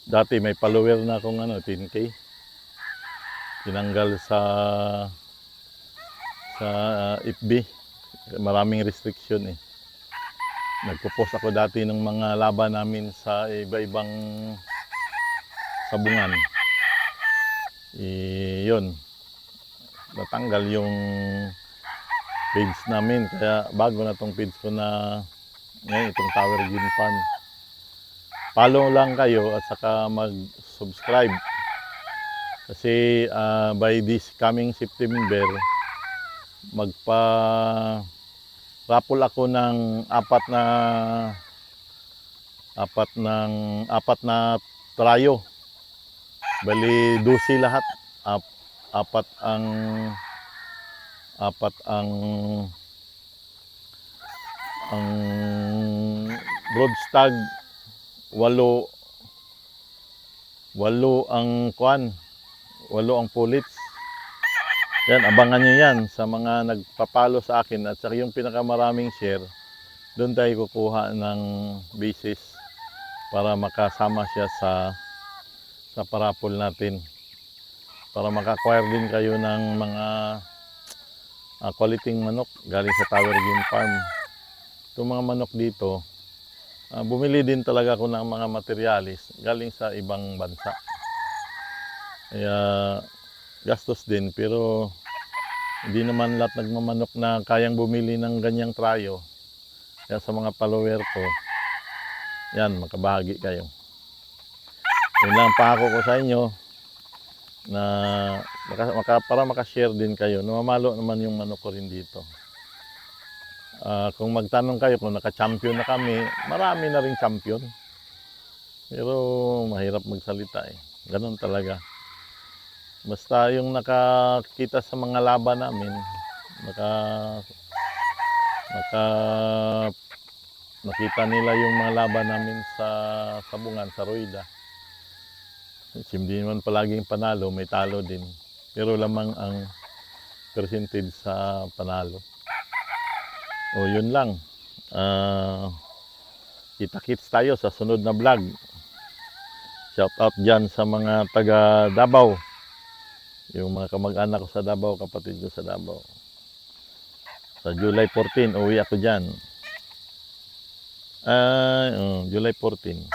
Dati may follower na akong 10K. Tinanggal sa FB. Maraming restriction eh. Nagpo-post ako dati ng mga laban namin sa iba-ibang sabungan. Yun. Natanggal yung page namin. Kaya bago na tong page ko na ngayon, itong Tower Green Farm. Follow lang kayo at saka mag-subscribe. Kasi by this coming September, magpa-raffle ako ng apat na trayo. Bali 12 lahat. Apat ang broadstag, 8 ang pullets. Yan, abangan nyo yan sa mga nagpapalo sa akin at saka yung pinakamaraming share, doon tayo kukuha ng basis para makasama siya sa parapol natin. Para maka-acquire din kayo ng mga quality manok galing sa Tower Green Farm. Itong mga manok dito, bumili din talaga ako ng mga materialis galing sa ibang bansa. Kaya gastos din, pero hindi naman lahat nagmamanok na kayang bumili ng ganyang trayo. Kaya sa mga follower ko, yan, makabahagi kayo. Yun lang pangako ko sa inyo na para makashare din kayo. Namamalo naman yung manok ko rin dito. Kung magtanong kayo kung naka-champion na kami, marami na rin champion. Pero mahirap magsalita eh. Ganun talaga. Basta yung nakakita sa mga laban namin, nakita nila yung mga laban namin sa sabungan, sa Roida. Hindi naman palaging panalo, may talo din. Pero lamang ang percentage sa panalo. O yun lang. Kita-kits tayo sa sunod na vlog. Shout out dyan sa mga taga Davao. Yung mga kamag-anak ko sa Davao, kapatid ko sa Davao. Sa July 14, uwi ako dyan. July 14.